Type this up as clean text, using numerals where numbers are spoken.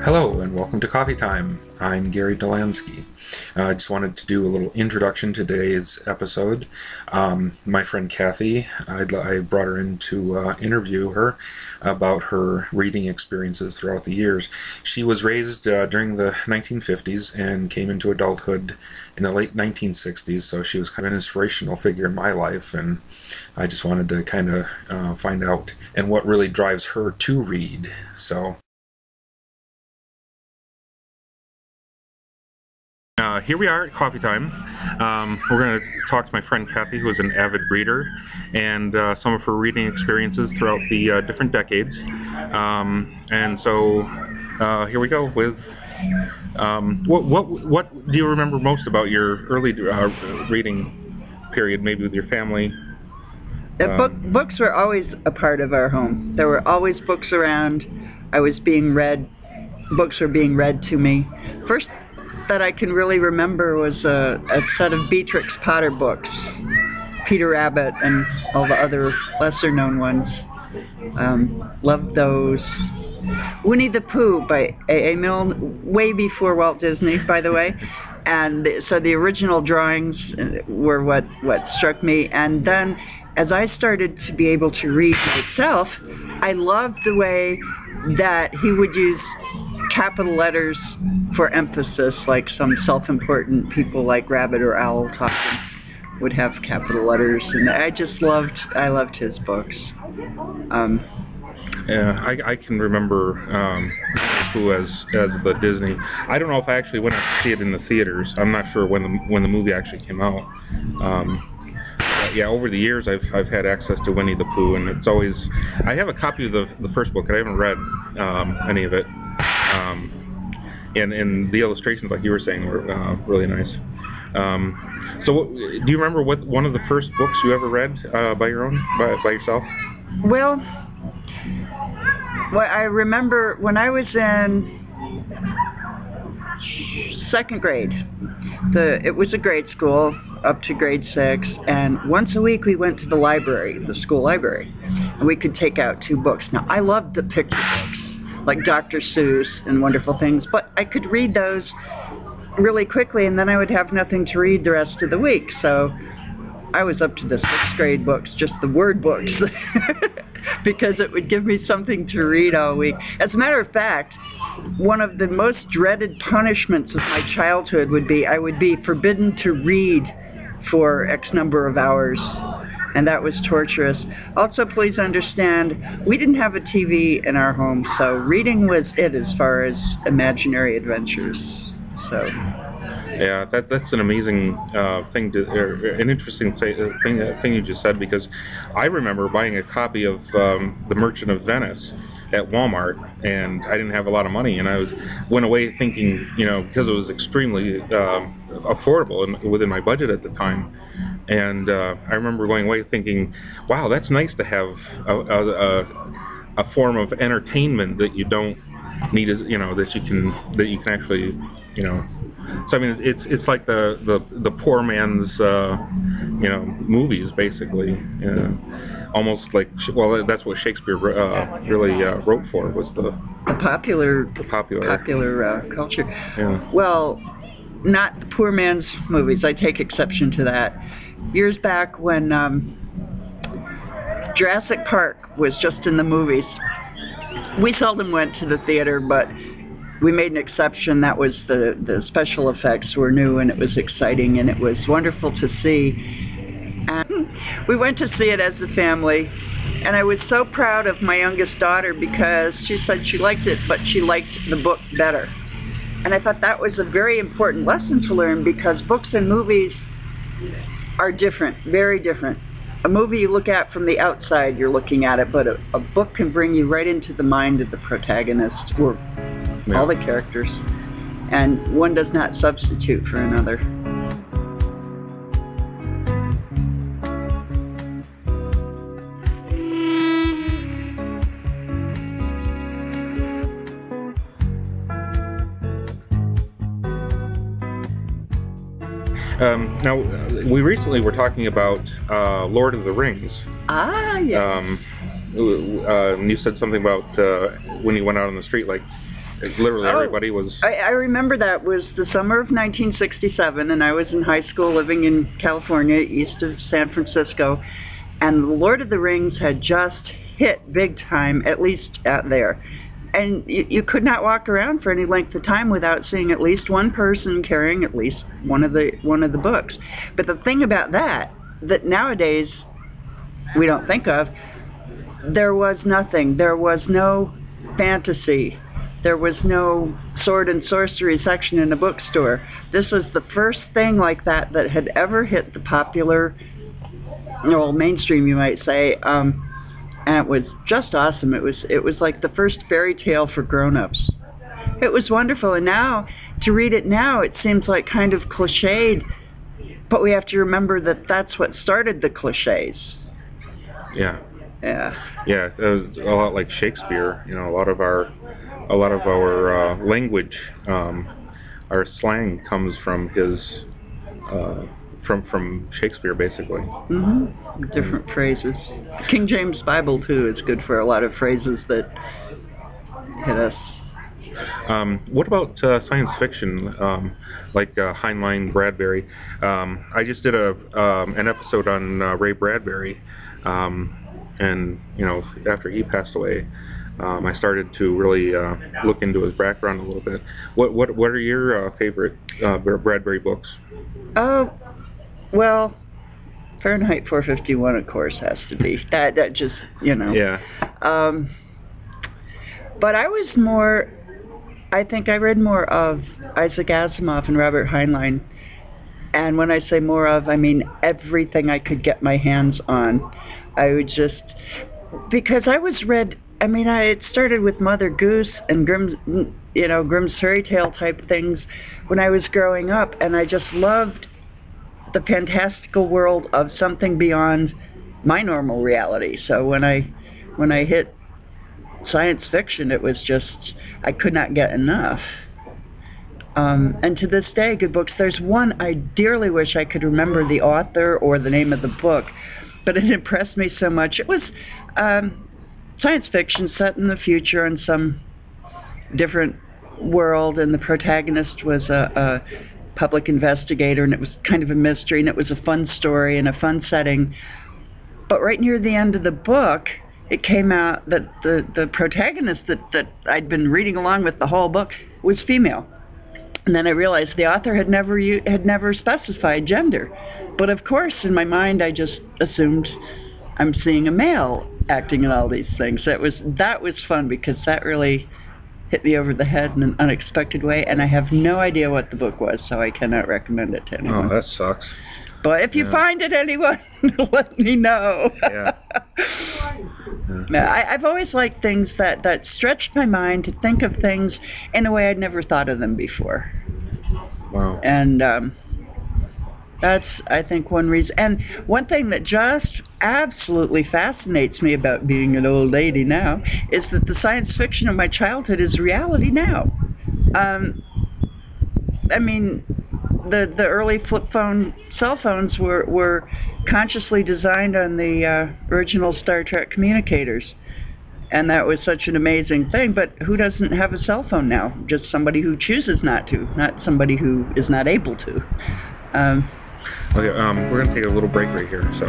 Hello and welcome to Coffee Time. I'm Gary Delansky. I just wanted to do a little introduction to today's episode. My friend Cathy, I brought her in to interview her about her reading experiences throughout the years. She was raised during the 1950s and came into adulthood in the late 1960s, so she was kind of an inspirational figure in my life, and I just wanted to kind of find out and what really drives her to read. So here we are at Coffee Time. We're going to talk to my friend Cathy, who is an avid reader, and some of her reading experiences throughout the different decades. And so here we go with what do you remember most about your early reading period, maybe with your family? Books were always a part of our home. There were always books around. I was being read. Books were being read to me. First that I can really remember was a set of Beatrix Potter books, Peter Rabbit and all the other lesser-known ones. Loved those. Winnie the Pooh by A.A. Milne, way before Walt Disney, by the way. And so the original drawings were what struck me. And then as I started to be able to read myself, I loved the way that he would use capital letters for emphasis, like some self-important people like Rabbit or Owl talking would have capital letters, and I loved his books. Yeah, I can remember who as the Disney. I don't know if I actually went out to see it in the theaters. I'm not sure when the movie actually came out. Yeah, over the years I've had access to Winnie the Pooh, and it's always, I have a copy of the first book. I haven't read any of it. And the illustrations, like you were saying, were really nice. So do you remember what one of the first books you ever read by yourself? Well, I remember when I was in second grade. It was a grade school up to grade 6, and once a week we went to the library, the school library, and we could take out 2 books. Now, I loved the picture books, like Dr. Seuss and Wonderful Things, but I could read those really quickly, and then I would have nothing to read the rest of the week. So I was up to the 6th grade books, just the word books, because it would give me something to read all week. As a matter of fact, one of the most dreaded punishments of my childhood would be I would be forbidden to read for X number of hours, and that was torturous. Also, please understand, we didn't have a TV in our home, so reading was it as far as imaginary adventures. So yeah, that's an amazing thing an interesting thing you just said, because I remember buying a copy of The Merchant of Venice at Walmart, and I didn't have a lot of money, and I went away thinking, because it was extremely affordable and within my budget at the time, and I remember going away thinking, wow, that's nice to have a form of entertainment that you don't need, that you can actually, So I mean, it's like the poor man's movies, basically. Almost like, well, that's what Shakespeare really wrote for, was the popular culture. Yeah. Well, not the poor man's movies. I take exception to that. Years back when Jurassic Park was just in the movies, we seldom went to the theater, but we made an exception. That was the special effects were new, and it was exciting, and it was wonderful to see. And we went to see it as a family, and I was so proud of my youngest daughter because she said she liked it, but she liked the book better. And I thought that was a very important lesson to learn, because books and movies are different, very different. A movie you look at from the outside, you're looking at it, but a book can bring you right into the mind of the protagonist, or all the characters, and one does not substitute for another. Now, we recently were talking about Lord of the Rings. Ah, yes. You said something about when you went out on the street, like Literally everybody was... I remember that was the summer of 1967, and I was in high school living in California, east of San Francisco, and Lord of the Rings had just hit big time, at least out there. And you could not walk around for any length of time without seeing at least one person carrying at least one of the books. But the thing about that nowadays we don't think of, there was nothing. There was no fantasy. There was no sword and sorcery section in a bookstore. This was the first thing like that had ever hit the popular, well, mainstream, you might say, and it was just awesome. It was like the first fairy tale for grown-ups. It was wonderful, and now, to read it now, it seems like kind of cliched, but we have to remember that that's what started the cliches. Yeah. Yeah. Yeah, it was a lot like Shakespeare. You know, a lot of our language, our slang comes from his, from Shakespeare, basically. Mm-hmm. Different phrases. King James Bible too is good for a lot of phrases that hit us. What about science fiction, like Heinlein, Bradbury? I just did an episode on Ray Bradbury, and you know, after he passed away, I started to really look into his background a little bit. What are your favorite Bradbury books? Well, Fahrenheit 451, of course, has to be. That just, you know. Yeah. But I think I read more of Isaac Asimov and Robert Heinlein. And when I say more of, I mean everything I could get my hands on. I would just, because it started with Mother Goose and Grimm's fairy tale type things when I was growing up, and I just loved the fantastical world of something beyond my normal reality. So when I hit science fiction, it was just, I could not get enough. And to this day, good books. There's one I dearly wish I could remember the author or the name of the book, but it impressed me so much. It was science fiction set in the future in some different world, and the protagonist was a public investigator, and it was kind of a mystery, and it was a fun story and a fun setting. But right near the end of the book, it came out that the protagonist that I'd been reading along with the whole book was female. And then I realized the author had never specified gender. But of course, in my mind, I just assumed I'm seeing a male acting in all these things. That was fun, because that really hit me over the head in an unexpected way, and I have no idea what the book was, so I cannot recommend it to anyone. Oh, that sucks. But if you find it, anyone, let me know. Yeah. I've always liked things that stretched my mind to think of things in a way I'd never thought of them before. Wow. And that's, I think, one reason. And one thing that just absolutely fascinates me about being an old lady now is that the science fiction of my childhood is reality now. I mean, the early flip phone cell phones were consciously designed on the original Star Trek communicators, and that was such an amazing thing. But who doesn't have a cell phone now? Just somebody who chooses not to, not somebody who is not able to. Okay, we're going to take a little break right here, so